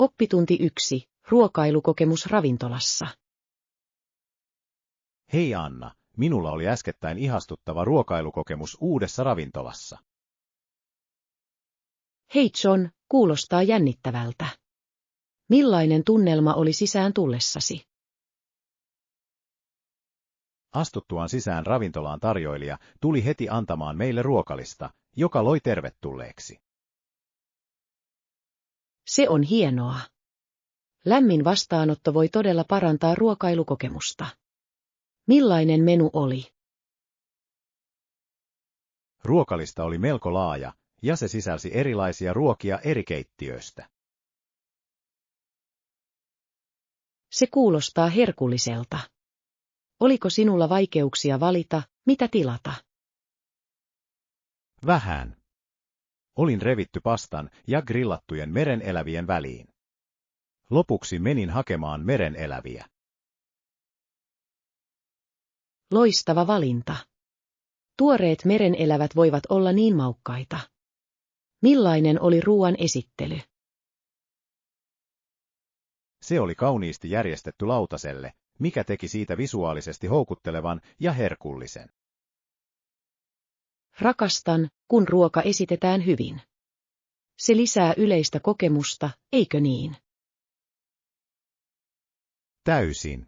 Oppitunti 1. Ruokailukokemus ravintolassa. Hei Anna, minulla oli äskettäin ihastuttava ruokailukokemus uudessa ravintolassa. Hei John, kuulostaa jännittävältä. Millainen tunnelma oli sisään tullessasi? Astuttuaan sisään ravintolaan tarjoilija tuli heti antamaan meille ruokalista, joka loi tervetulleeksi. Se on hienoa. Lämmin vastaanotto voi todella parantaa ruokailukokemusta. Millainen menu oli? Ruokalista oli melko laaja, ja se sisälsi erilaisia ruokia eri keittiöistä. Se kuulostaa herkulliselta. Oliko sinulla vaikeuksia valita, mitä tilata? Vähän. Olin revitty pastan ja grillattujen merenelävien väliin. Lopuksi menin hakemaan mereneläviä. Loistava valinta. Tuoreet merenelävät voivat olla niin maukkaita. Millainen oli ruoan esittely? Se oli kauniisti järjestetty lautaselle, mikä teki siitä visuaalisesti houkuttelevan ja herkullisen. Rakastan, kun ruoka esitetään hyvin. Se lisää yleistä kokemusta, eikö niin? Täysin.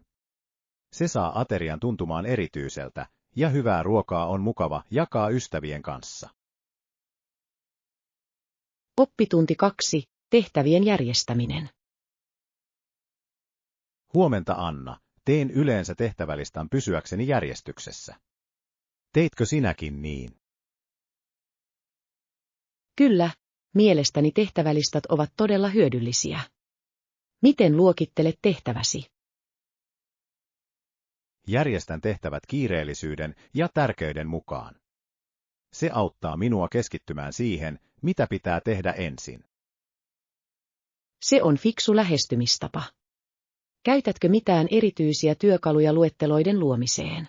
Se saa aterian tuntumaan erityiseltä, ja hyvää ruokaa on mukava jakaa ystävien kanssa. Oppitunti 2. Tehtävien järjestäminen. Huomenta Anna, teen yleensä tehtävälistan pysyäkseni järjestyksessä. Teitkö sinäkin niin? Kyllä, mielestäni tehtävälistat ovat todella hyödyllisiä. Miten luokittelet tehtäväsi? Järjestän tehtävät kiireellisyyden ja tärkeyden mukaan. Se auttaa minua keskittymään siihen, mitä pitää tehdä ensin. Se on fiksu lähestymistapa. Käytätkö mitään erityisiä työkaluja luetteloiden luomiseen?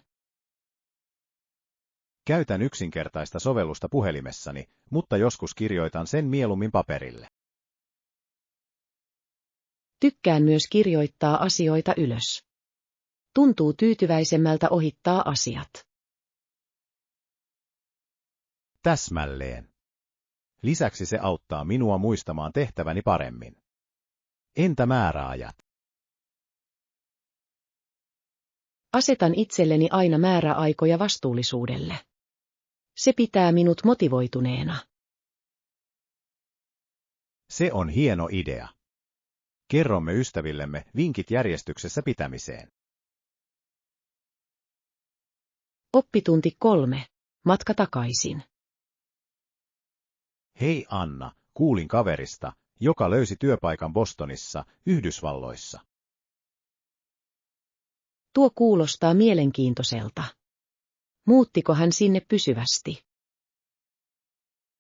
Käytän yksinkertaista sovellusta puhelimessani, mutta joskus kirjoitan sen mieluummin paperille. Tykkään myös kirjoittaa asioita ylös. Tuntuu tyytyväisemmältä ohittaa asiat. Täsmälleen. Lisäksi se auttaa minua muistamaan tehtäväni paremmin. Entä määräajat? Asetan itselleni aina määräaikoja vastuullisuudelle. Se pitää minut motivoituneena. Se on hieno idea. Kerromme ystävillemme vinkit järjestyksessä pitämiseen. Oppitunti 3. Matka takaisin. Hei Anna, kuulin kaverista, joka löysi työpaikan Bostonissa, Yhdysvalloissa. Tuo kuulostaa mielenkiintoiselta. Muuttiko hän sinne pysyvästi?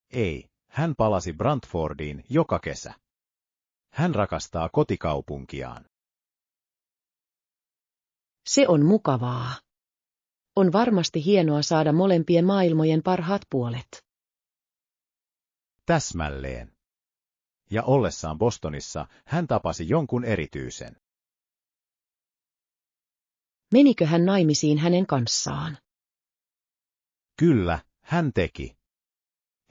Ei, hän palasi Brantfordiin joka kesä. Hän rakastaa kotikaupunkiaan. Se on mukavaa. On varmasti hienoa saada molempien maailmojen parhaat puolet. Täsmälleen. Ja ollessaan Bostonissa hän tapasi jonkun erityisen. Menikö hän naimisiin hänen kanssaan? Kyllä, hän teki.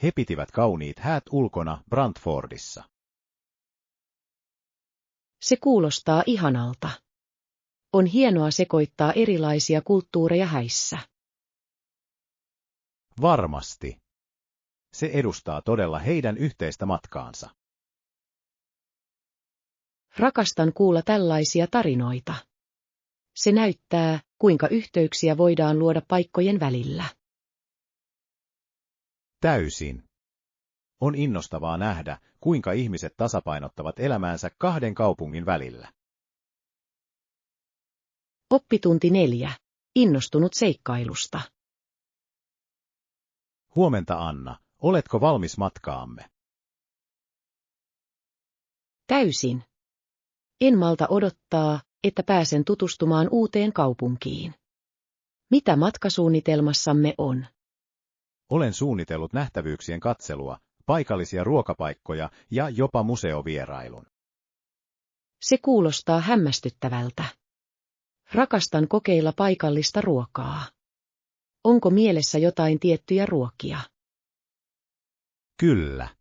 He pitivät kauniit häät ulkona Brantfordissa. Se kuulostaa ihanalta. On hienoa sekoittaa erilaisia kulttuureja häissä. Varmasti. Se edustaa todella heidän yhteistä matkaansa. Rakastan kuulla tällaisia tarinoita. Se näyttää, kuinka yhteyksiä voidaan luoda paikkojen välillä. Täysin. On innostavaa nähdä, kuinka ihmiset tasapainottavat elämäänsä kahden kaupungin välillä. Oppitunti 4. Innostunut seikkailusta. Huomenta Anna, oletko valmis matkaamme? Täysin. En malta odottaa, että pääsen tutustumaan uuteen kaupunkiin. Mitä matkasuunnitelmassamme on? Olen suunnitellut nähtävyyksien katselua, paikallisia ruokapaikkoja ja jopa museovierailun. Se kuulostaa hämmästyttävältä. Rakastan kokeilla paikallista ruokaa. Onko mielessä jotain tiettyjä ruokia? Kyllä.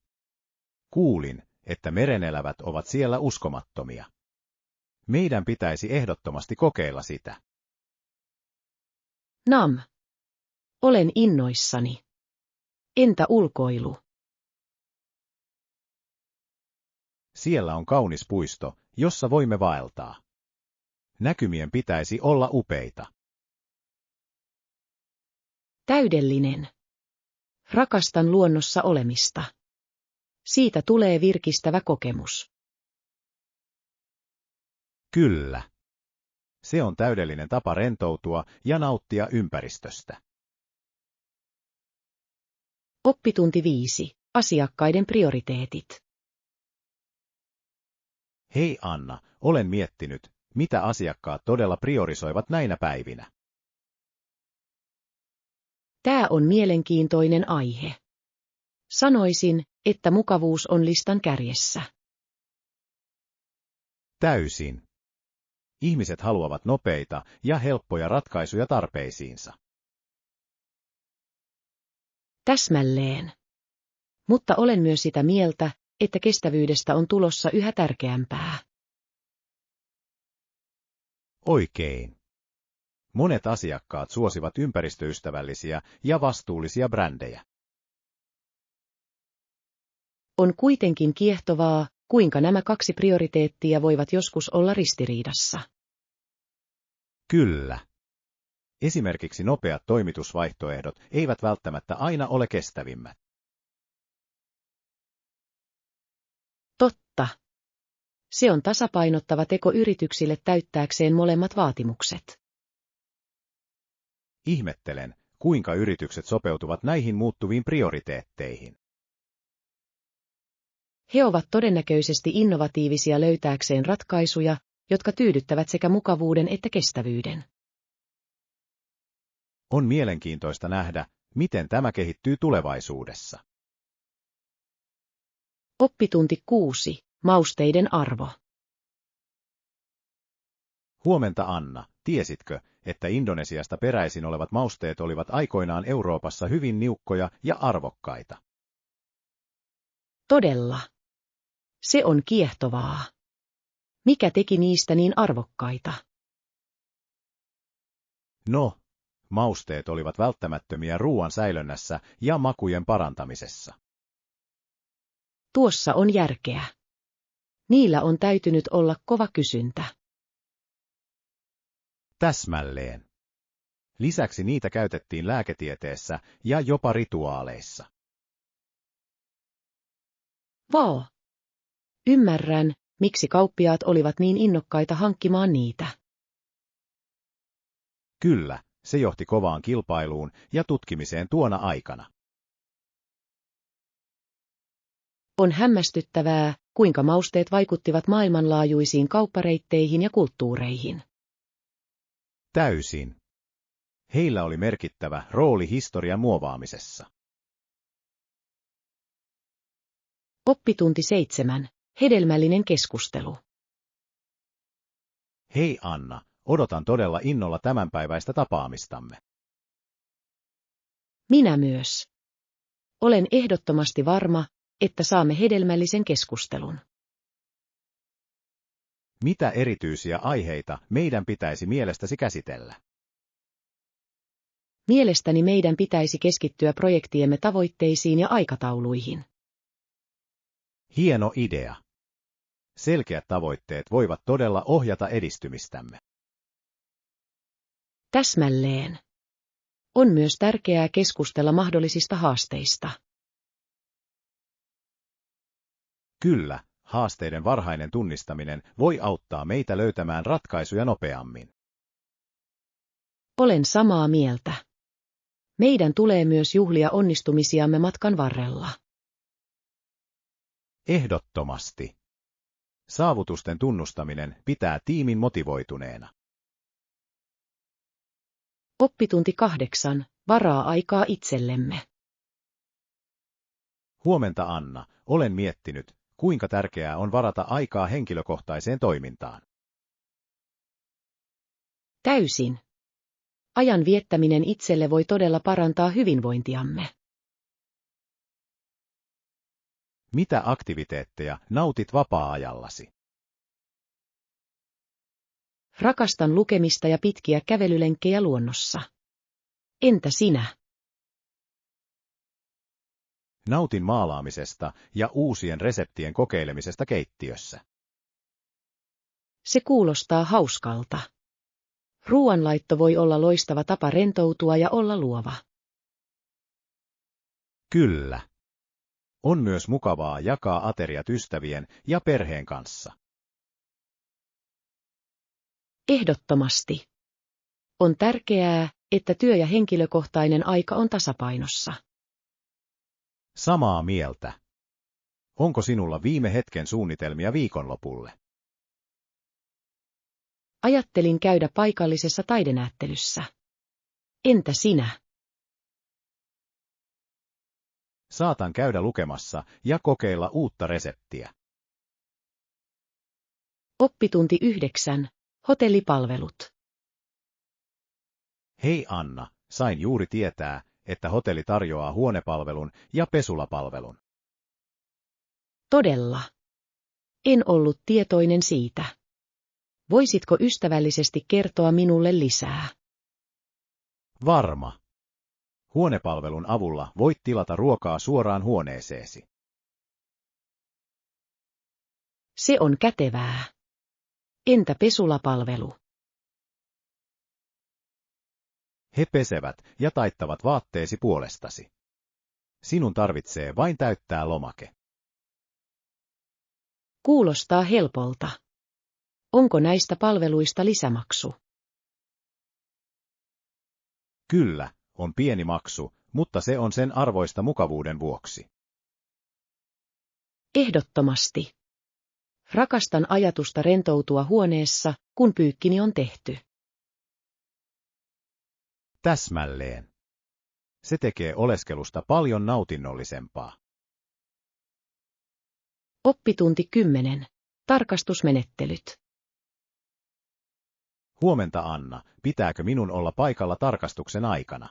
Kuulin, että merenelävät ovat siellä uskomattomia. Meidän pitäisi ehdottomasti kokeilla sitä. Nam. Olen innoissani. Entä ulkoilu? Siellä on kaunis puisto, jossa voimme vaeltaa. Näkymien pitäisi olla upeita. Täydellinen. Rakastan luonnossa olemista. Siitä tulee virkistävä kokemus. Kyllä. Se on täydellinen tapa rentoutua ja nauttia ympäristöstä. Oppitunti 5. Asiakkaiden prioriteetit. Hei Anna, olen miettinyt, mitä asiakkaat todella priorisoivat näinä päivinä. Tämä on mielenkiintoinen aihe. Sanoisin, että mukavuus on listan kärjessä. Täysin. Ihmiset haluavat nopeita ja helppoja ratkaisuja tarpeisiinsa. Täsmälleen. Mutta olen myös sitä mieltä, että kestävyydestä on tulossa yhä tärkeämpää. Oikein. Monet asiakkaat suosivat ympäristöystävällisiä ja vastuullisia brändejä. On kuitenkin kiehtovaa, kuinka nämä kaksi prioriteettia voivat joskus olla ristiriidassa. Kyllä. Esimerkiksi nopeat toimitusvaihtoehdot eivät välttämättä aina ole kestävimmät. Totta. Se on tasapainottava teko yrityksille täyttääkseen molemmat vaatimukset. Ihmettelen, kuinka yritykset sopeutuvat näihin muuttuviin prioriteetteihin. He ovat todennäköisesti innovatiivisia löytääkseen ratkaisuja, jotka tyydyttävät sekä mukavuuden että kestävyyden. On mielenkiintoista nähdä, miten tämä kehittyy tulevaisuudessa. Oppitunti 6. Mausteiden arvo. Huomenta Anna, tiesitkö, että Indonesiasta peräisin olevat mausteet olivat aikoinaan Euroopassa hyvin niukkoja ja arvokkaita? Todella. Se on kiehtovaa. Mikä teki niistä niin arvokkaita? No, mausteet olivat välttämättömiä ruoan säilönnässä ja makujen parantamisessa. Tuossa on järkeä. Niillä on täytynyt olla kova kysyntä. Täsmälleen. Lisäksi niitä käytettiin lääketieteessä ja jopa rituaaleissa. Vau! Ymmärrän, miksi kauppiaat olivat niin innokkaita hankkimaan niitä. Kyllä, se johti kovaan kilpailuun ja tutkimiseen tuona aikana. On hämmästyttävää, kuinka mausteet vaikuttivat maailmanlaajuisiin kauppareitteihin ja kulttuureihin. Täysin. Heillä oli merkittävä rooli historian muovaamisessa. Oppitunti 7. Hedelmällinen keskustelu. Hei Anna, odotan todella innolla tämänpäiväistä tapaamistamme. Minä myös. Olen ehdottomasti varma, että saamme hedelmällisen keskustelun. Mitä erityisiä aiheita meidän pitäisi mielestäsi käsitellä? Mielestäni meidän pitäisi keskittyä projektiemme tavoitteisiin ja aikatauluihin. Hieno idea. Selkeät tavoitteet voivat todella ohjata edistymistämme. Täsmälleen. On myös tärkeää keskustella mahdollisista haasteista. Kyllä, haasteiden varhainen tunnistaminen voi auttaa meitä löytämään ratkaisuja nopeammin. Olen samaa mieltä. Meidän tulee myös juhlia onnistumisiamme matkan varrella. Ehdottomasti. Saavutusten tunnustaminen pitää tiimin motivoituneena. Oppitunti 8. Varaa aikaa itsellemme. Huomenta Anna, olen miettinyt, kuinka tärkeää on varata aikaa henkilökohtaiseen toimintaan. Täysin. Ajan viettäminen itselle voi todella parantaa hyvinvointiamme. Mitä aktiviteetteja nautit vapaa-ajallasi? Rakastan lukemista ja pitkiä kävelylenkkejä luonnossa. Entä sinä? Nautin maalaamisesta ja uusien reseptien kokeilemisesta keittiössä. Se kuulostaa hauskalta. Ruoanlaitto voi olla loistava tapa rentoutua ja olla luova. Kyllä. On myös mukavaa jakaa ateriat ystävien ja perheen kanssa. Ehdottomasti. On tärkeää, että työ- ja henkilökohtainen aika on tasapainossa. Samaa mieltä. Onko sinulla viime hetken suunnitelmia viikonlopulle? Ajattelin käydä paikallisessa taidenäyttelyssä. Entä sinä? Saatan käydä lukemassa ja kokeilla uutta reseptiä. Oppitunti 9. Hotellipalvelut. Hei Anna, sain juuri tietää, että hotelli tarjoaa huonepalvelun ja pesulapalvelun. Todella. En ollut tietoinen siitä. Voisitko ystävällisesti kertoa minulle lisää? Varma. Huonepalvelun avulla voit tilata ruokaa suoraan huoneeseesi. Se on kätevää. Entä pesulapalvelu? He pesevät ja taittavat vaatteesi puolestasi. Sinun tarvitsee vain täyttää lomake. Kuulostaa helpolta. Onko näistä palveluista lisämaksu? Kyllä, on pieni maksu, mutta se on sen arvoista mukavuuden vuoksi. Ehdottomasti. Rakastan ajatusta rentoutua huoneessa, kun pyykkini on tehty. Täsmälleen. Se tekee oleskelusta paljon nautinnollisempaa. Oppitunti 10. Tarkastusmenettelyt. Huomenta Anna, pitääkö minun olla paikalla tarkastuksen aikana?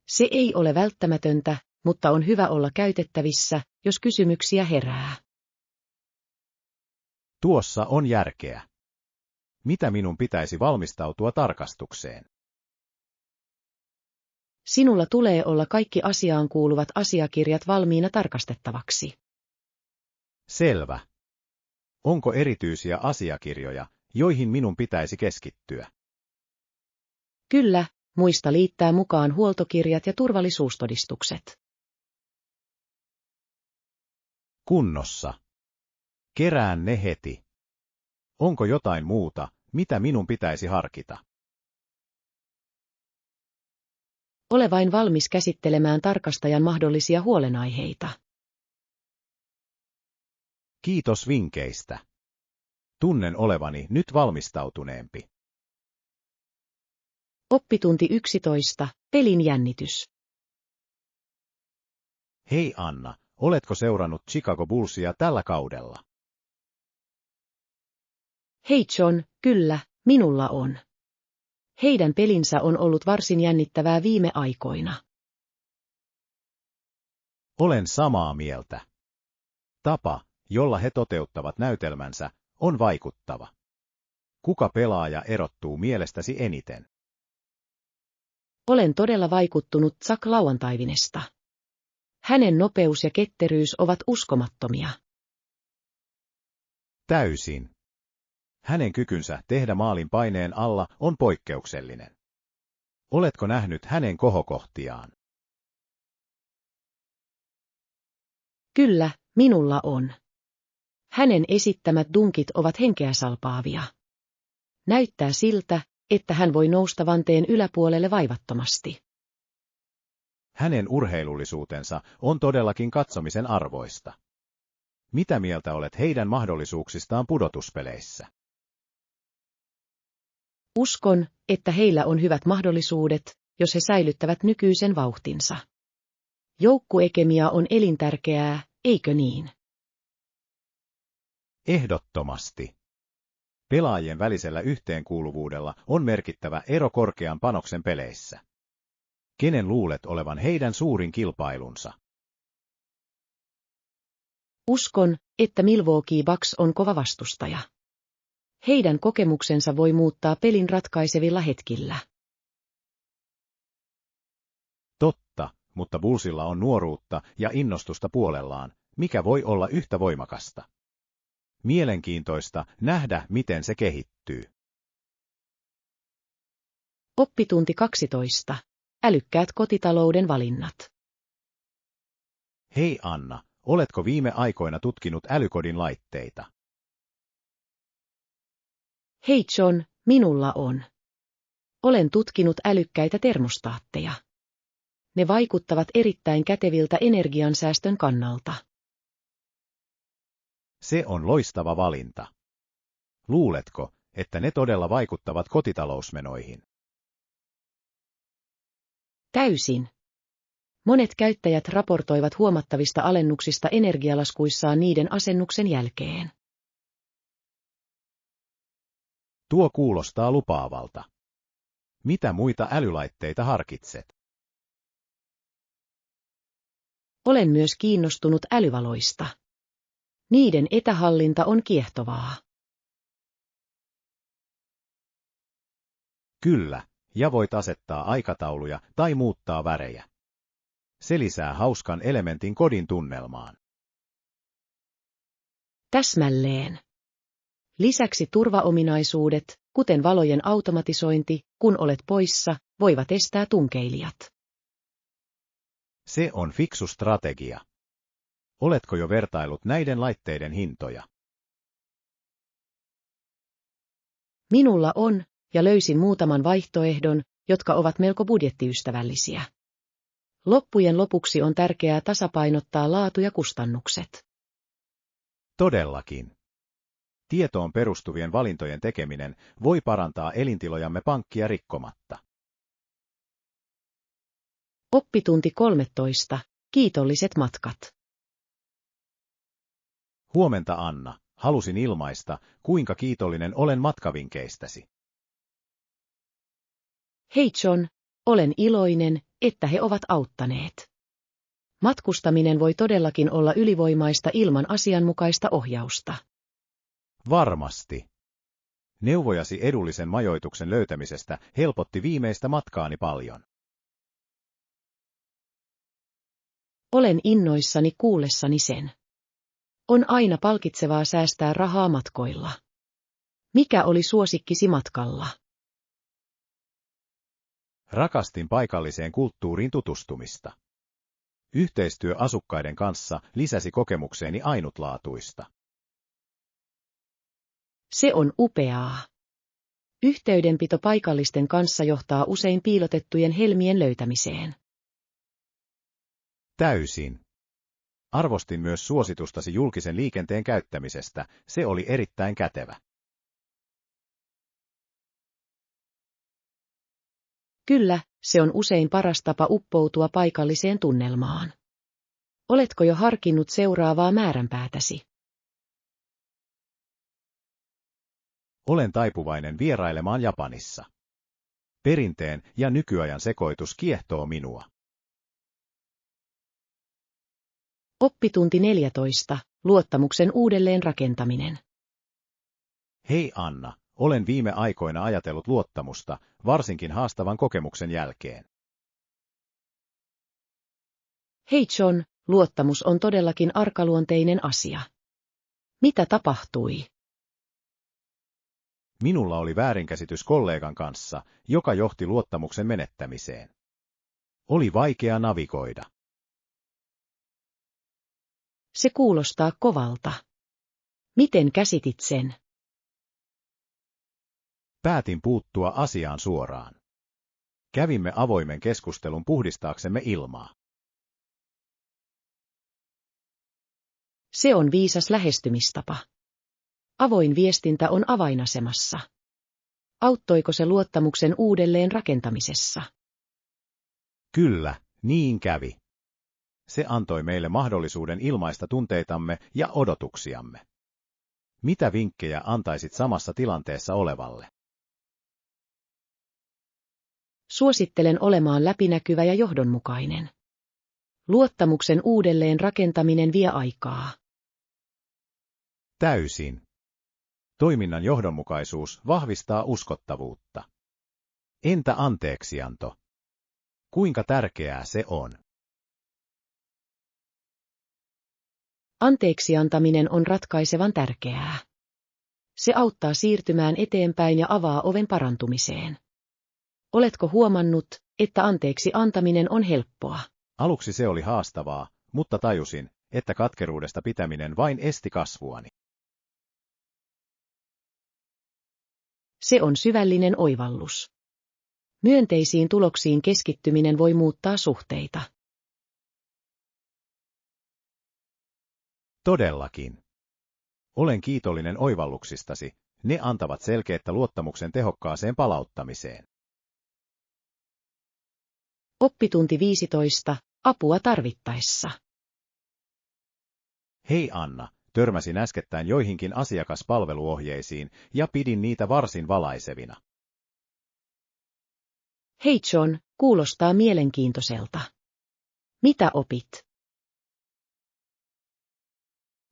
Se ei ole välttämätöntä, mutta on hyvä olla käytettävissä, jos kysymyksiä herää. Tuossa on järkeä. Mitä minun pitäisi valmistautua tarkastukseen? Sinulla tulee olla kaikki asiaan kuuluvat asiakirjat valmiina tarkastettavaksi. Selvä. Onko erityisiä asiakirjoja, joihin minun pitäisi keskittyä? Kyllä, muista liittää mukaan huoltokirjat ja turvallisuustodistukset. Kunnossa. Kerään ne heti. Onko jotain muuta, mitä minun pitäisi harkita? Ole vain valmis käsittelemään tarkastajan mahdollisia huolenaiheita. Kiitos vinkkeistä. Tunnen olevani nyt valmistautuneempi. Oppitunti 11. Pelin jännitys. Hei Anna, oletko seurannut Chicago Bullsia tällä kaudella? Hei John, kyllä, minulla on. Heidän pelinsä on ollut varsin jännittävää viime aikoina. Olen samaa mieltä. Tapa, jolla he toteuttavat näytelmänsä, on vaikuttava. Kuka pelaaja erottuu mielestäsi eniten? Olen todella vaikuttunut Zach Lauantaivinesta. Hänen nopeus ja ketteryys ovat uskomattomia. Täysin. Hänen kykynsä tehdä maalin paineen alla on poikkeuksellinen. Oletko nähnyt hänen kohokohtiaan? Kyllä, minulla on. Hänen esittämät dunkit ovat henkeä salpaavia. Näyttää siltä, että hän voi nousta vanteen yläpuolelle vaivattomasti. Hänen urheilullisuutensa on todellakin katsomisen arvoista. Mitä mieltä olet heidän mahdollisuuksistaan pudotuspeleissä? Uskon, että heillä on hyvät mahdollisuudet, jos he säilyttävät nykyisen vauhtinsa. Joukkuekemia on elintärkeää, eikö niin? Ehdottomasti. Pelaajien välisellä yhteenkuuluvuudella on merkittävä ero korkean panoksen peleissä. Kenen luulet olevan heidän suurin kilpailunsa? Uskon, että Milwaukee Bucks on kova vastustaja. Heidän kokemuksensa voi muuttaa pelin ratkaisevilla hetkillä. Totta, mutta Bullsilla on nuoruutta ja innostusta puolellaan, mikä voi olla yhtä voimakasta. Mielenkiintoista nähdä, miten se kehittyy. Oppitunti 12. Älykkäät kotitalouden valinnat. Hei Anna, oletko viime aikoina tutkinut älykodin laitteita? Hei John, minulla on. Olen tutkinut älykkäitä termostaatteja. Ne vaikuttavat erittäin käteviltä energiansäästön kannalta. Se on loistava valinta. Luuletko, että ne todella vaikuttavat kotitalousmenoihin? Täysin. Monet käyttäjät raportoivat huomattavista alennuksista energialaskuissaan niiden asennuksen jälkeen. Tuo kuulostaa lupaavalta. Mitä muita älylaitteita harkitset? Olen myös kiinnostunut älyvaloista. Niiden etähallinta on kiehtovaa. Kyllä, ja voit asettaa aikatauluja tai muuttaa värejä. Se lisää hauskan elementin kodin tunnelmaan. Täsmälleen. Lisäksi turvaominaisuudet, kuten valojen automatisointi, kun olet poissa, voivat estää tunkeilijat. Se on fiksu strategia. Oletko jo vertaillut näiden laitteiden hintoja? Minulla on, ja löysin muutaman vaihtoehdon, jotka ovat melko budjettiystävällisiä. Loppujen lopuksi on tärkeää tasapainottaa laatu ja kustannukset. Todellakin. Tietoon perustuvien valintojen tekeminen voi parantaa elintilojamme pankkia rikkomatta. Oppitunti 13. Kiitolliset matkat. Huomenta Anna, halusin ilmaista, kuinka kiitollinen olen matkavinkeistäsi. Hei John, olen iloinen, että he ovat auttaneet. Matkustaminen voi todellakin olla ylivoimaista ilman asianmukaista ohjausta. Varmasti. Neuvojasi edullisen majoituksen löytämisestä helpotti viimeistä matkaani paljon. Olen innoissani kuullessani sen. On aina palkitsevaa säästää rahaa matkoilla. Mikä oli suosikkisi matkalla? Rakastin paikalliseen kulttuuriin tutustumista. Yhteistyö asukkaiden kanssa lisäsi kokemukseeni ainutlaatuista. Se on upeaa. Yhteydenpito paikallisten kanssa johtaa usein piilotettujen helmien löytämiseen. Täysin. Arvostin myös suositustasi julkisen liikenteen käyttämisestä, se oli erittäin kätevä. Kyllä, se on usein paras tapa uppoutua paikalliseen tunnelmaan. Oletko jo harkinnut seuraavaa määränpäätäsi? Olen taipuvainen vierailemaan Japanissa. Perinteen ja nykyajan sekoitus kiehtoo minua. Oppitunti 14. Luottamuksen uudelleenrakentaminen. Hei Anna, olen viime aikoina ajatellut luottamusta, varsinkin haastavan kokemuksen jälkeen. Hei John, luottamus on todellakin arkaluonteinen asia. Mitä tapahtui? Minulla oli väärinkäsitys kollegan kanssa, joka johti luottamuksen menettämiseen. Oli vaikea navigoida. Se kuulostaa kovalta. Miten käsitit sen? Päätin puuttua asiaan suoraan. Kävimme avoimen keskustelun puhdistaaksemme ilmaa. Se on viisas lähestymistapa. Avoin viestintä on avainasemassa. Auttoiko se luottamuksen uudelleen rakentamisessa? Kyllä, niin kävi. Se antoi meille mahdollisuuden ilmaista tunteitamme ja odotuksiamme. Mitä vinkkejä antaisit samassa tilanteessa olevalle? Suosittelen olemaan läpinäkyvä ja johdonmukainen. Luottamuksen uudelleen rakentaminen vie aikaa. Täysin. Toiminnan johdonmukaisuus vahvistaa uskottavuutta. Entä anteeksianto? Kuinka tärkeää se on? Anteeksiantaminen on ratkaisevan tärkeää. Se auttaa siirtymään eteenpäin ja avaa oven parantumiseen. Oletko huomannut, että anteeksi antaminen on helppoa? Aluksi se oli haastavaa, mutta tajusin, että katkeruudesta pitäminen vain esti kasvuani. Se on syvällinen oivallus. Myönteisiin tuloksiin keskittyminen voi muuttaa suhteita. Todellakin. Olen kiitollinen oivalluksistasi, ne antavat selkeätä luottamuksen tehokkaaseen palauttamiseen. Oppitunti 15. Apua tarvittaessa. Hei Anna, törmäsin äskettäin joihinkin asiakaspalveluohjeisiin ja pidin niitä varsin valaisevina. Hei John, kuulostaa mielenkiintoiselta. Mitä opit?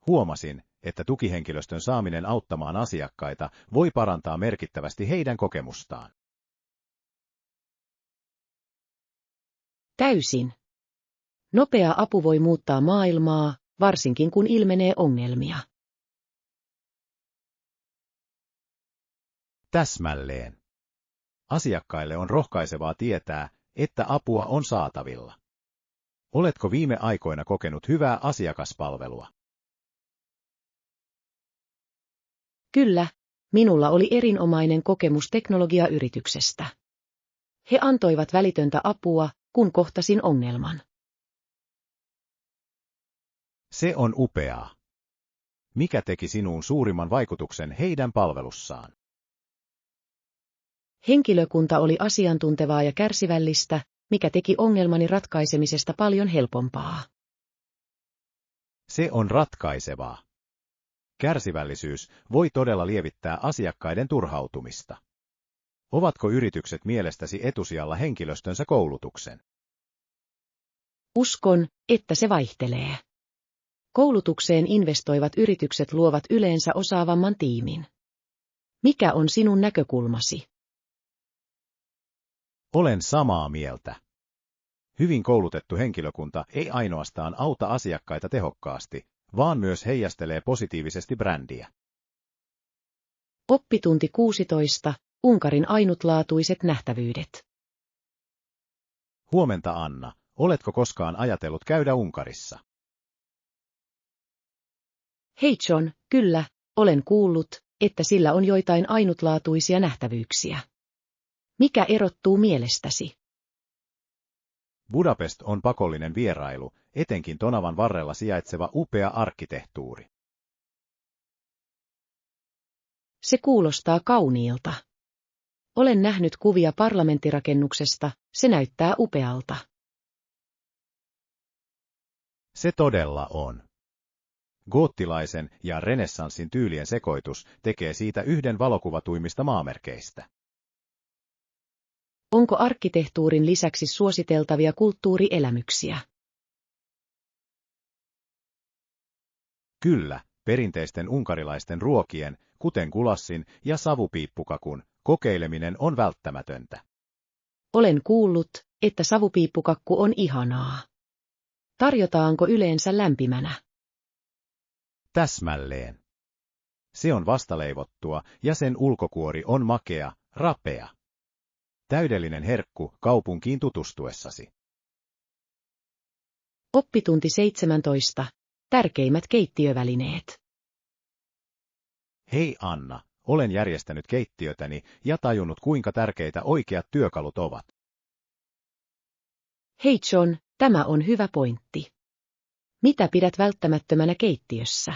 Huomasin, että tukihenkilöstön saaminen auttamaan asiakkaita voi parantaa merkittävästi heidän kokemustaan. Täysin. Nopea apu voi muuttaa maailmaa, varsinkin kun ilmenee ongelmia. Täsmälleen. Asiakkaille on rohkaisevaa tietää, että apua on saatavilla. Oletko viime aikoina kokenut hyvää asiakaspalvelua? Kyllä, minulla oli erinomainen kokemus teknologiayrityksestä. He antoivat välitöntä apua, kun kohtasin ongelman. Se on upeaa. Mikä teki sinuun suurimman vaikutuksen heidän palvelussaan? Henkilökunta oli asiantuntevaa ja kärsivällistä, mikä teki ongelmani ratkaisemisesta paljon helpompaa. Se on ratkaisevaa. Kärsivällisyys voi todella lievittää asiakkaiden turhautumista. Ovatko yritykset mielestäsi etusijalla henkilöstönsä koulutuksen? Uskon, että se vaihtelee. Koulutukseen investoivat yritykset luovat yleensä osaavamman tiimin. Mikä on sinun näkökulmasi? Olen samaa mieltä. Hyvin koulutettu henkilökunta ei ainoastaan auta asiakkaita tehokkaasti, vaan myös heijastelee positiivisesti brändiä. Oppitunti 16. Unkarin ainutlaatuiset nähtävyydet. Huomenta Anna, oletko koskaan ajatellut käydä Unkarissa? Hei John, kyllä, olen kuullut, että sillä on joitain ainutlaatuisia nähtävyyksiä. Mikä erottuu mielestäsi? Budapest on pakollinen vierailu, etenkin Tonavan varrella sijaitseva upea arkkitehtuuri. Se kuulostaa kauniilta. Olen nähnyt kuvia parlamenttirakennuksesta, se näyttää upealta. Se todella on. Goottilaisen ja renessanssin tyylien sekoitus tekee siitä yhden valokuvatuimmista maamerkeistä. Onko arkkitehtuurin lisäksi suositeltavia kulttuurielämyksiä? Kyllä, perinteisten unkarilaisten ruokien, kuten gulassin ja savupiippukakun, kokeileminen on välttämätöntä. Olen kuullut, että savupiippukakku on ihanaa. Tarjotaanko yleensä lämpimänä? Täsmälleen. Se on vastaleivottua ja sen ulkokuori on makea, rapea. Täydellinen herkku kaupunkiin tutustuessasi. Oppitunti 17. Tärkeimmät keittiövälineet. Hei Anna, olen järjestänyt keittiötäni ja tajunnut kuinka tärkeitä oikeat työkalut ovat. Hei John, tämä on hyvä pointti. Mitä pidät välttämättömänä keittiössä?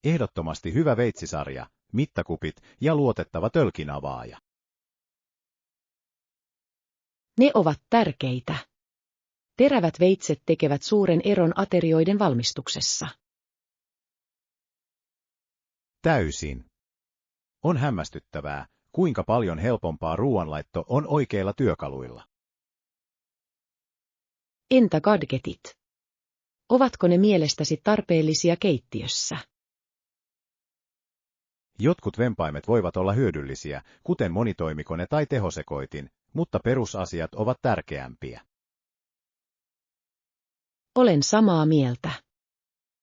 Ehdottomasti hyvä veitsisarja, mittakupit ja luotettava tölkinavaaja. Ne ovat tärkeitä. Terävät veitset tekevät suuren eron aterioiden valmistuksessa. Täysin. On hämmästyttävää, kuinka paljon helpompaa ruoanlaitto on oikeilla työkaluilla. Entä gadgetit? Ovatko ne mielestäsi tarpeellisia keittiössä? Jotkut vempaimet voivat olla hyödyllisiä, kuten monitoimikone tai tehosekoitin, mutta perusasiat ovat tärkeämpiä. Olen samaa mieltä.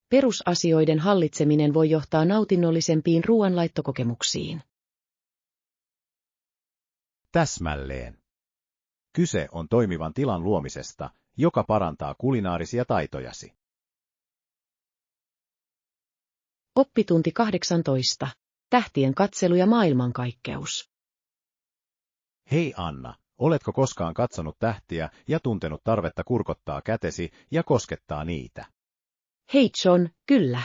Perusasioiden hallitseminen voi johtaa nautinnollisempiin ruoanlaittokokemuksiin. Täsmälleen. Kyse on toimivan tilan luomisesta, joka parantaa kulinaarisia taitojasi. Oppitunti 18. Tähtien katselu ja maailmankaikkeus. Hei Anna, oletko koskaan katsonut tähtiä ja tuntenut tarvetta kurkottaa kätesi ja koskettaa niitä? Hei John, kyllä.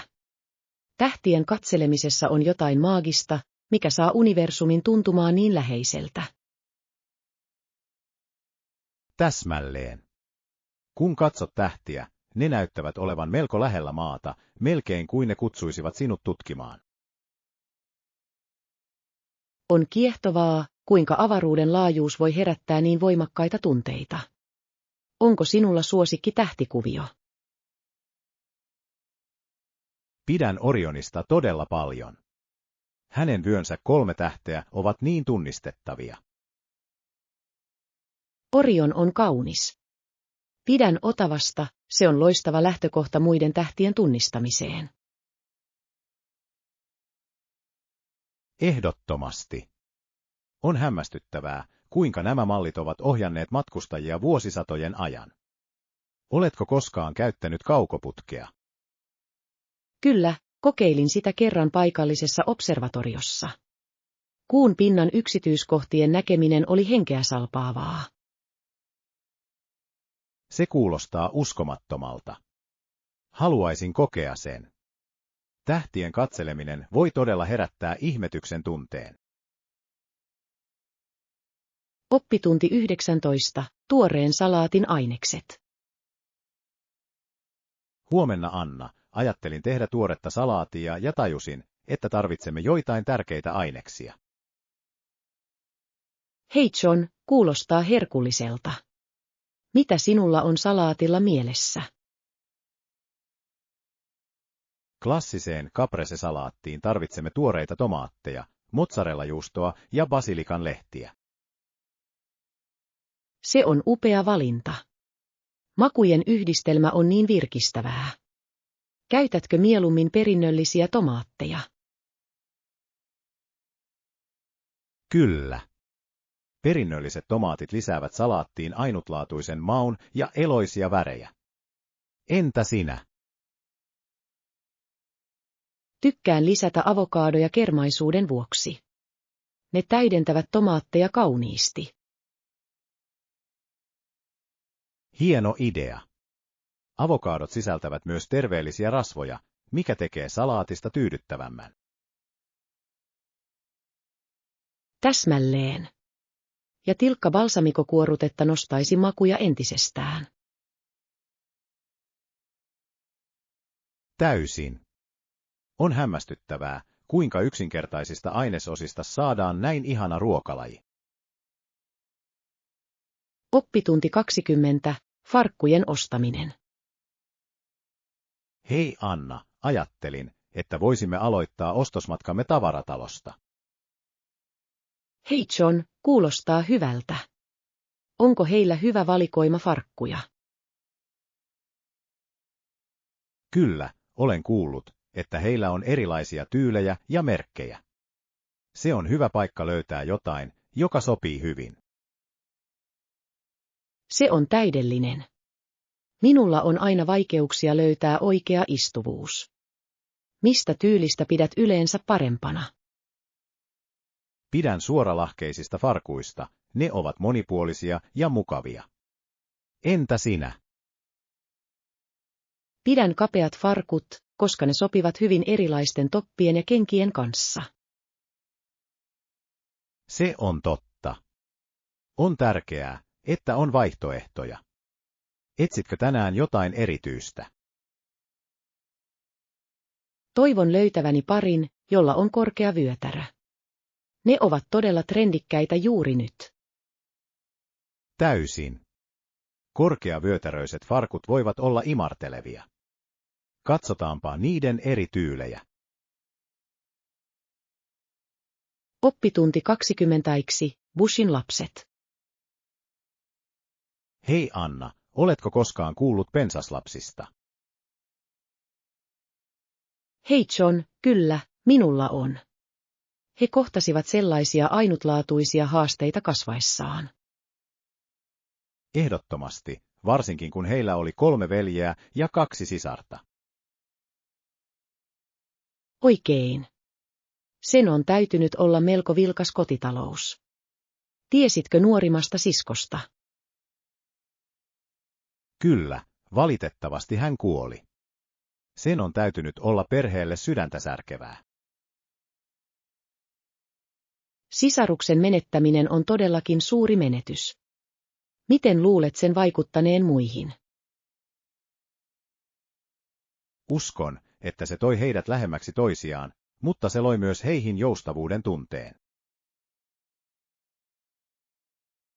Tähtien katselemisessa on jotain maagista, mikä saa universumin tuntumaan niin läheiseltä. Täsmälleen. Kun katsot tähtiä, ne näyttävät olevan melko lähellä maata, melkein kuin ne kutsuisivat sinut tutkimaan. On kiehtovaa, kuinka avaruuden laajuus voi herättää niin voimakkaita tunteita. Onko sinulla suosikki tähtikuvio? Pidän Orionista todella paljon. Hänen vyönsä 3 tähteä ovat niin tunnistettavia. Orion on kaunis. Pidän Otavasta, se on loistava lähtökohta muiden tähtien tunnistamiseen. Ehdottomasti. On hämmästyttävää, kuinka nämä mallit ovat ohjanneet matkustajia vuosisatojen ajan. Oletko koskaan käyttänyt kaukoputkea? Kyllä, kokeilin sitä kerran paikallisessa observatoriossa. Kuun pinnan yksityiskohtien näkeminen oli henkeä salpaavaa. Se kuulostaa uskomattomalta. Haluaisin kokea sen. Tähtien katseleminen voi todella herättää ihmetyksen tunteen. Oppitunti 19. Tuoreen salaatin ainekset. Huomenna Anna, ajattelin tehdä tuoretta salaatia ja tajusin, että tarvitsemme joitain tärkeitä aineksia. Hei John, kuulostaa herkulliselta. Mitä sinulla on salaatilla mielessä? Klassiseen caprese-salaattiin tarvitsemme tuoreita tomaatteja, mozzarellajuustoa ja basilikan lehtiä. Se on upea valinta. Makujen yhdistelmä on niin virkistävää. Käytätkö mieluummin perinnöllisiä tomaatteja? Kyllä. Perinnölliset tomaatit lisäävät salaattiin ainutlaatuisen maun ja eloisia värejä. Entä sinä? Tykkään lisätä avokaadoja kermaisuuden vuoksi. Ne täydentävät tomaatteja kauniisti. Hieno idea. Avokaadot sisältävät myös terveellisiä rasvoja, mikä tekee salaatista tyydyttävämmän. Täsmälleen. Ja tilkka balsamikokuorutetta nostaisi makuja entisestään. Täysin. On hämmästyttävää, kuinka yksinkertaisista ainesosista saadaan näin ihana ruokalaji. Oppitunti 20. Farkkujen ostaminen. Hei Anna, ajattelin, että voisimme aloittaa ostosmatkamme tavaratalosta. Hei John, kuulostaa hyvältä. Onko heillä hyvä valikoima farkkuja? Kyllä, olen kuullut, että heillä on erilaisia tyylejä ja merkkejä. Se on hyvä paikka löytää jotain, joka sopii hyvin. Se on täydellinen. Minulla on aina vaikeuksia löytää oikea istuvuus. Mistä tyylistä pidät yleensä parempana? Pidän suoralahkeisista farkuista, ne ovat monipuolisia ja mukavia. Entä sinä? Pidän kapeat farkut, koska ne sopivat hyvin erilaisten toppien ja kenkien kanssa. Se on totta. On tärkeää, että on vaihtoehtoja. Etsitkö tänään jotain erityistä? Toivon löytäväni parin, jolla on korkea vyötärö. Ne ovat todella trendikkäitä juuri nyt. Täysin. Korkeavyötäröiset farkut voivat olla imartelevia. Katsotaanpa niiden eri tyylejä. Oppitunti 20. Bushin lapset. Hei Anna, oletko koskaan kuullut pensaslapsista? Hei John, kyllä, minulla on. He kohtasivat sellaisia ainutlaatuisia haasteita kasvaessaan. Ehdottomasti, varsinkin kun heillä oli 3 veljeä ja 2 sisarta. Oikein. Sen on täytynyt olla melko vilkas kotitalous. Tiesitkö nuorimmasta siskosta? Kyllä, valitettavasti hän kuoli. Sen on täytynyt olla perheelle sydäntä särkevää. Sisaruksen menettäminen on todellakin suuri menetys. Miten luulet sen vaikuttaneen muihin? Uskon, että se toi heidät lähemmäksi toisiaan, mutta se loi myös heihin joustavuuden tunteen.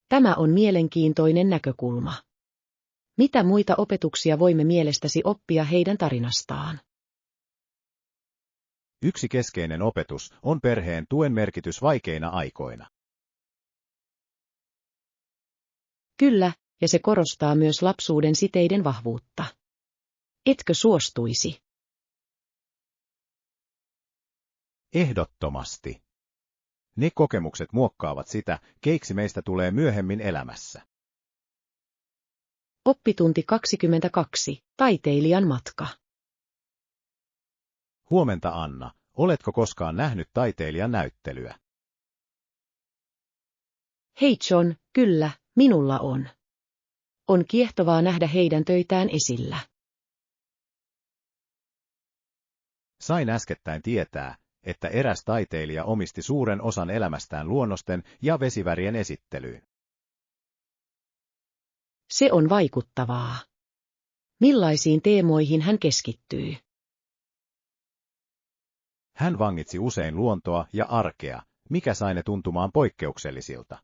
Tämä on mielenkiintoinen näkökulma. Mitä muita opetuksia voimme mielestäsi oppia heidän tarinastaan? Yksi keskeinen opetus on perheen tuen merkitys vaikeina aikoina. Kyllä, ja se korostaa myös lapsuuden siteiden vahvuutta. Etkö suostuisi? Ehdottomasti. Ne kokemukset muokkaavat sitä, keiksi meistä tulee myöhemmin elämässä. Oppitunti 22. Taiteilijan matka. Huomenta Anna, oletko koskaan nähnyt taiteilijan näyttelyä? Hei John, kyllä, minulla on. On kiehtovaa nähdä heidän töitään esillä. Sain äskettäin tietää, että eräs taiteilija omisti suuren osan elämästään luonnosten ja vesivärien esittelyyn. Se on vaikuttavaa. Millaisiin teemoihin hän keskittyy? Hän vangitsi usein luontoa ja arkea, mikä sai ne tuntumaan poikkeuksellisilta.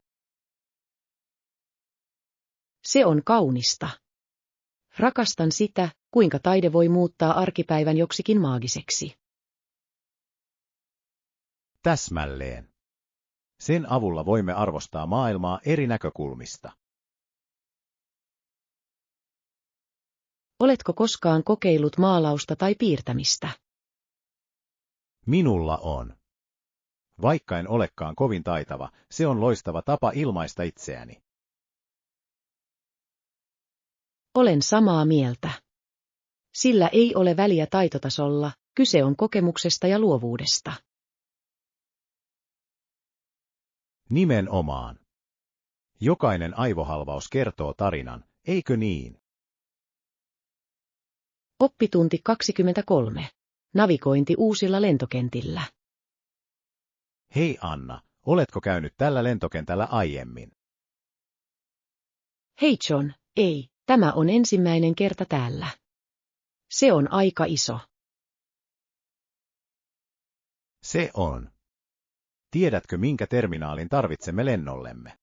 Se on kaunista. Rakastan sitä, kuinka taide voi muuttaa arkipäivän joksikin maagiseksi. Täsmälleen. Sen avulla voimme arvostaa maailmaa eri näkökulmista. Oletko koskaan kokeillut maalausta tai piirtämistä? Minulla on. Vaikka en olekaan kovin taitava, se on loistava tapa ilmaista itseäni. Olen samaa mieltä. Sillä ei ole väliä taitotasolla, kyse on kokemuksesta ja luovuudesta. Nimenomaan. Jokainen aivohalvaus kertoo tarinan, eikö niin? Oppitunti 23. Navigointi uusilla lentokentillä. Hei Anna, oletko käynyt tällä lentokentällä aiemmin? Hei John, ei, tämä on ensimmäinen kerta täällä. Se on aika iso. Se on. Tiedätkö, minkä terminaalin tarvitsemme lennollemme?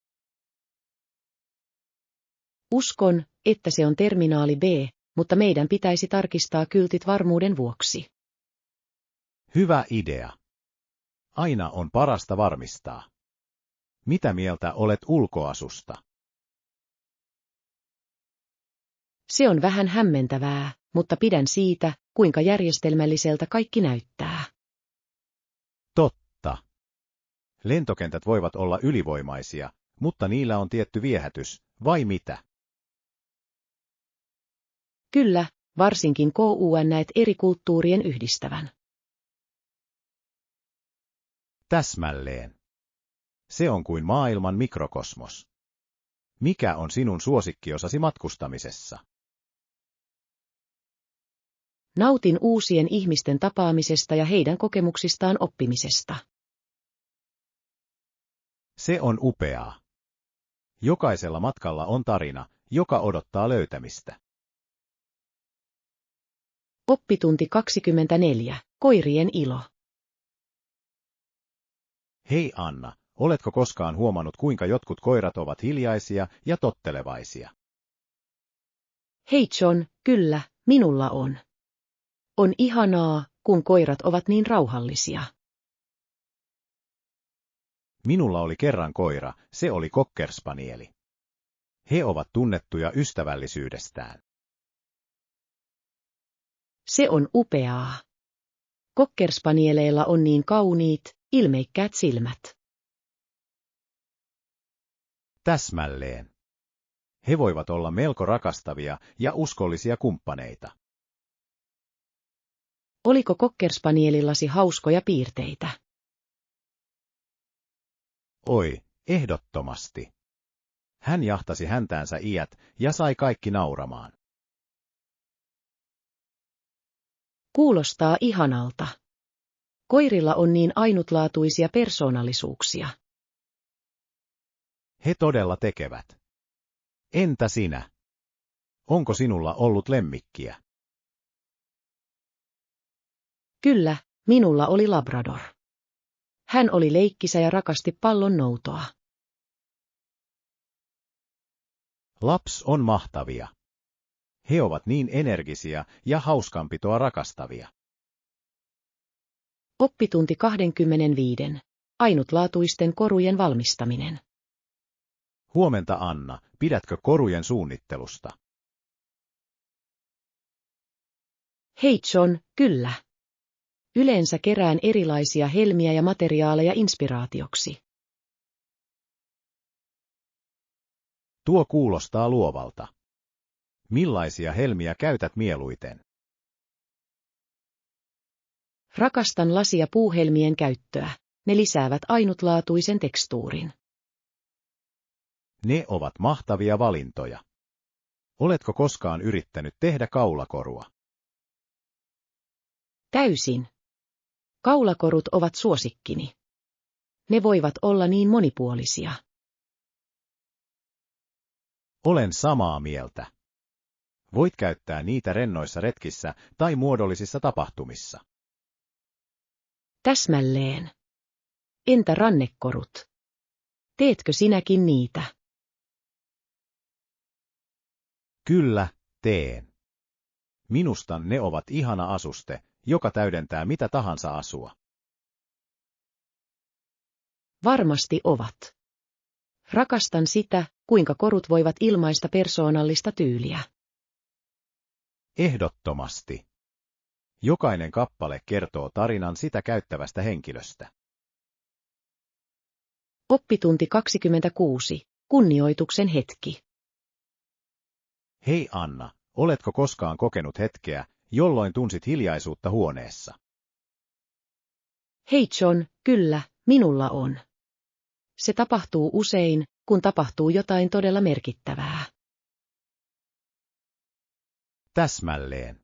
Uskon, että se on terminaali B, mutta meidän pitäisi tarkistaa kyltit varmuuden vuoksi. Hyvä idea. Aina on parasta varmistaa. Mitä mieltä olet ulkoasusta? Se on vähän hämmentävää, mutta pidän siitä, kuinka järjestelmälliseltä kaikki näyttää. Totta. Lentokentät voivat olla ylivoimaisia, mutta niillä on tietty viehätys, vai mitä? Kyllä, varsinkin kun näet eri kulttuurien yhdistävän. Täsmälleen. Se on kuin maailman mikrokosmos. Mikä on sinun suosikkiosasi matkustamisessa? Nautin uusien ihmisten tapaamisesta ja heidän kokemuksistaan oppimisesta. Se on upeaa. Jokaisella matkalla on tarina, joka odottaa löytämistä. Oppitunti 24. Koirien ilo. Hei Anna, oletko koskaan huomannut kuinka jotkut koirat ovat hiljaisia ja tottelevaisia? Hei John, kyllä, minulla on. On ihanaa, kun koirat ovat niin rauhallisia. Minulla oli kerran koira, se oli cockerspanieli. He ovat tunnettuja ystävällisyydestään. Se on upeaa. Cockerspanieleilla on niin kauniit, ilmeikkäät silmät. Täsmälleen. He voivat olla melko rakastavia ja uskollisia kumppaneita. Oliko cockerspanielillasi hauskoja piirteitä? Oi, ehdottomasti. Hän jahtasi häntäänsä iät ja sai kaikki nauramaan. Kuulostaa ihanalta. Koirilla on niin ainutlaatuisia persoonallisuuksia. He todella tekevät. Entä sinä? Onko sinulla ollut lemmikkiä? Kyllä, minulla oli labrador. Hän oli leikkisä ja rakasti pallon noutoa. Laps on mahtavia. He ovat niin energisiä ja hauskanpitoa rakastavia. Oppitunti 25. Ainutlaatuisten korujen valmistaminen. Huomenta Anna, pidätkö korujen suunnittelusta? Hei John, kyllä. Yleensä kerään erilaisia helmiä ja materiaaleja inspiraatioksi. Tuo kuulostaa luovalta. Millaisia helmiä käytät mieluiten? Rakastan lasi- ja puuhelmien käyttöä. Ne lisäävät ainutlaatuisen tekstuurin. Ne ovat mahtavia valintoja. Oletko koskaan yrittänyt tehdä kaulakorua? Täysin. Kaulakorut ovat suosikkini. Ne voivat olla niin monipuolisia. Olen samaa mieltä. Voit käyttää niitä rennoissa retkissä tai muodollisissa tapahtumissa. Täsmälleen. Entä rannekorut? Teetkö sinäkin niitä? Kyllä, teen. Minusta ne ovat ihana asuste, joka täydentää mitä tahansa asua. Varmasti ovat. Rakastan sitä, kuinka korut voivat ilmaista persoonallista tyyliä. Ehdottomasti. Jokainen kappale kertoo tarinan sitä käyttävästä henkilöstä. Oppitunti 26. Kunnioituksen hetki. Hei Anna, oletko koskaan kokenut hetkeä, jolloin tunsit hiljaisuutta huoneessa? Hei John, kyllä, minulla on. Se tapahtuu usein, kun tapahtuu jotain todella merkittävää. Täsmälleen.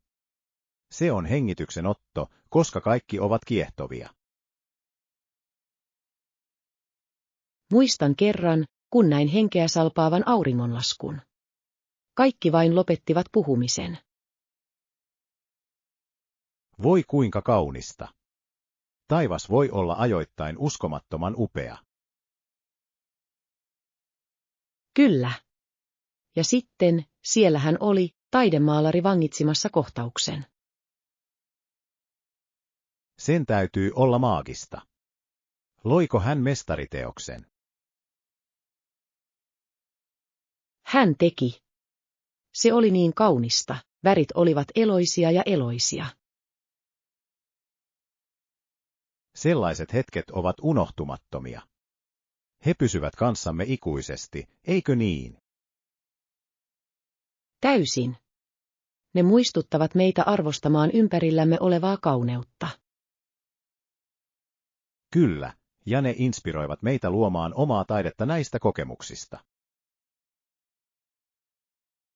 Se on hengityksen otto, koska kaikki ovat kiehtovia. Muistan kerran, kun näin henkeä salpaavan auringonlaskun. Kaikki vain lopettivat puhumisen. Voi kuinka kaunista. Taivas voi olla ajoittain uskomattoman upea. Kyllä. Ja sitten, siellä hän oli, taidemaalari vangitsimassa kohtauksen. Sen täytyy olla maagista. Loiko hän mestariteoksen? Hän teki. Se oli niin kaunista, värit olivat eloisia ja eloisia. Sellaiset hetket ovat unohtumattomia. He pysyvät kanssamme ikuisesti, eikö niin? Täysin. Ne muistuttavat meitä arvostamaan ympärillämme olevaa kauneutta. Kyllä, ja ne inspiroivat meitä luomaan omaa taidetta näistä kokemuksista.